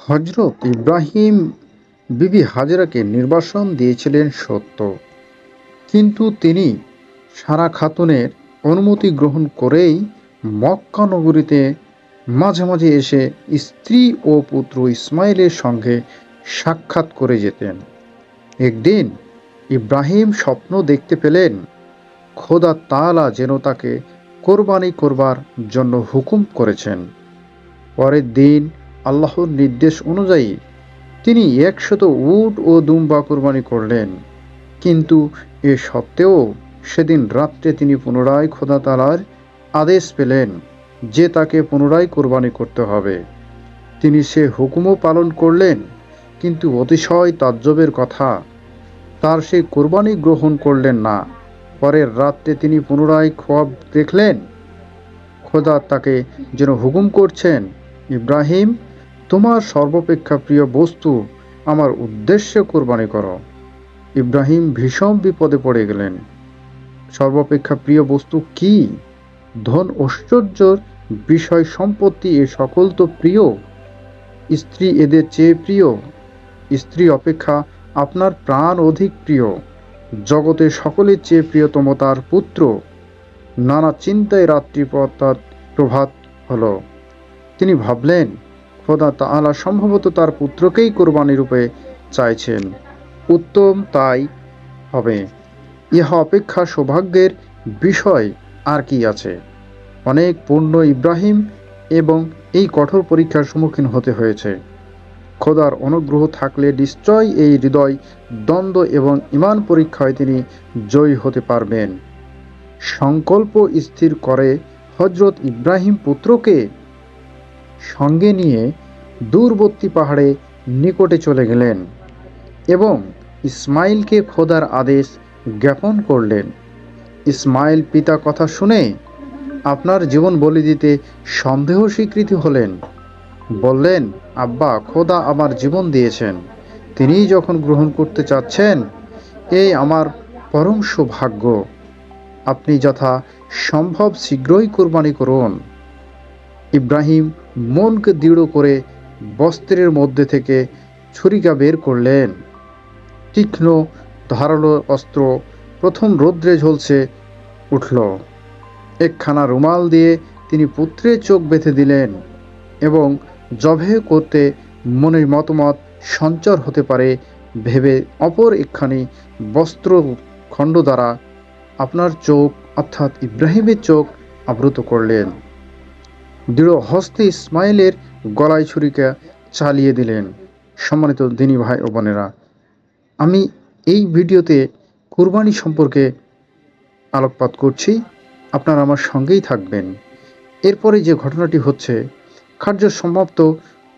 হজরত ইব্রাহিম বিবি হাজেরাকে নির্বাসন দিয়েছিলেন সত্য, কিন্তু তিনি সারা খাতুনের অনুমতি গ্রহণ করেই মক্কা নগরীতে মাঝে মাঝে এসে স্ত্রী ও পুত্র ইসমাইলের সঙ্গে সাক্ষাৎ করে যেতেন। একদিন ইব্রাহিম স্বপ্ন দেখতে পেলেন খোদা তাআলা যেন তাকে কোরবানি করবার জন্য হুকুম করেছেন। পরের দিন আল্লাহর নির্দেশ অনুযায়ী তিনি ১০০ উট ও দুম্বা কোরবানি করলেন, কিন্তু এ সত্ত্বেও সেদিন রাত্রে তিনি পুনরায় খোদা তাআলার আদেশ পেলেন যে তাকে পুনরায় কোরবানি করতে হবে। তিনি সে হুকুমও পালন করলেন, কিন্তু অতিশয় তাজ্জবের কথা, তার সেই কোরবানি গ্রহণ করলেন না। পরের রাত্রে তিনি পুনরায় খোয়াব দেখলেন খোদা তাকে যেন হুকুম করছেন, ইব্রাহিম, তোমার সর্বাপেক্ষা প্রিয় বস্তু আমার উদ্দেশ্যে কোরবানি করো। ইব্রাহিম ভীষণ বিপদে পড়ে গেলেন। সর্বাপেক্ষা প্রিয় বস্তু কি? ধন ঐশ্বর্যর বিষয় সম্পত্তি এ সকল তো প্রিয়, স্ত্রী এদের চেয়ে প্রিয়। স্ত্রী অপেক্ষা আপনার প্রাণ অধিক প্রিয়। জগতে সকলের চেয়ে প্রিয়তম তার পুত্র। নানা চিন্তায় রাত্রি প্রভাত হলো। তিনি ভাবলেন খোদা তাআলা সম্ভবত তার পুত্রকেই কোরবানি রূপে চাইছেন। উত্তম তাই হবে। ইহা অপেক্ষা সৌভাগ্যের বিষয় আর কি আছে। অনেক পূর্ণ ইব্রাহিম এবং এই কঠোর পরীক্ষার সম্মুখীন হতে হয়েছে। খোদার অনুগ্রহ থাকলে নিশ্চয় এই হৃদয় দ্বন্দ্ব এবং ঈমান পরীক্ষায় তিনি জয়ী হতে পারবেন। সংকল্প স্থির করে হযরত ইব্রাহিম পুত্রকে সঙ্গে নিয়ে দূরবর্তী পাহাড়ে নিকটে চলে গেলেন এবং ইসমাইলকে খোদার আদেশ জ্ঞাপন করলেন। ইসমাইল পিতা কথা শুনে আপনার জীবন বলি দিতে সন্দেহ স্বীকৃতি হলেন। বললেন, আব্বা, খোদা আমার জীবন দিয়েছেন, তিনিই যখন গ্রহণ করতে চাচ্ছেন, এই আমার পরম সৌভাগ্য। আপনি যথা সম্ভব শীঘ্রই কোরবানি করুন। ইব্রাহিম মনকে দৃঢ় করে বস্ত্রের মধ্যে থেকে ছুরিকা বের করলেন। তীক্ষ্ণ ধারালো অস্ত্র প্রথম রৌদ্রে ঝলসে উঠল। একখানা রুমাল দিয়ে তিনি পুত্রের চোখ বেঁধে দিলেন এবং জবে করতে মনের মতামত সঞ্চার হতে পারে ভেবে অপর একখানি বস্ত্র খণ্ড দ্বারা আপনার চোখ অর্থাৎ ইব্রাহিমের চোখ আবৃত করলেন। দৃঢ় হস্তে ইসমাইলের গলায় ছুরিকা চালিয়ে দিলেন। সম্মানিত দিনী ভাই ও বোনেরা, আমি এই ভিডিওতে কুরবানি সম্পর্কে আলোকপাত করছি, আপনারা আমার সঙ্গেই থাকবেন। এরপরে যে ঘটনাটি হচ্ছে, কার্য সমাপ্ত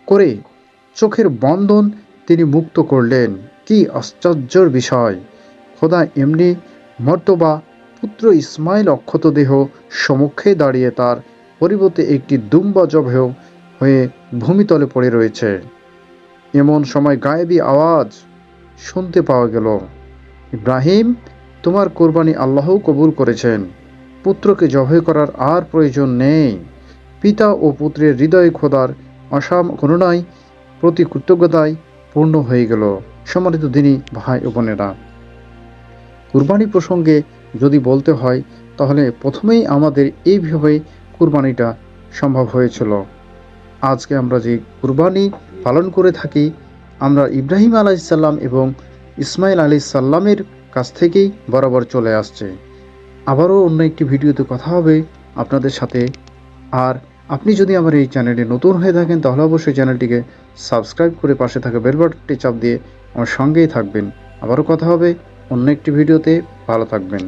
করে চোখের বন্ধন তিনি মুক্ত করলেন। কি আশ্চর্যের বিষয়! খোদা এমনি মর্তবা পুত্র ইসমাইল অক্ষত দেহ সম্মুখে দাঁড়িয়ে তার পরিবর্তে একটি দুম্বা জবেহ হয়ে ভূমিতলে পড়ে রয়েছে। এমন সময় গায়েবী আওয়াজ শুনতে পাওয়া গেল, ইব্রাহিম, তোমার কোরবানি আল্লাহ কবুল করেছেন, পুত্রকে জবাই করার আর প্রয়োজন নেই। পিতা ও পুত্রের হৃদয় খোদার অসাম করুণায় প্রতি কৃতজ্ঞতায় পূর্ণ হয়ে গেল। সম্মানিত দিনী ভাই ও বোনেরা, কুরবানি প্রসঙ্গে যদি বলতে হয় তাহলে প্রথমেই আমাদের এইভাবে কুরবানিটা সম্ভব হয়েছিল। আজকে আমরা যে কুরবানি পালন করে থাকি, আমরা ইব্রাহিম আলাইহিসসালাম এবং ইসমাইল আলাইহিসসালামের কাছ থেকেই বরাবর চলে আসছে। আবারও অন্য একটি ভিডিওতে কথা হবে আপনাদের সাথে। আর আপনি যদি আমার এই চ্যানেলে নতুন হয়ে থাকেন তাহলে অবশ্যই চ্যানেলটিকে সাবস্ক্রাইব করে পাশে থাকা বেল বাটনটি চাপ দিয়ে আমার সঙ্গেই থাকবেন। আবারও কথা হবে অন্য একটি ভিডিওতে। ভালো থাকবেন।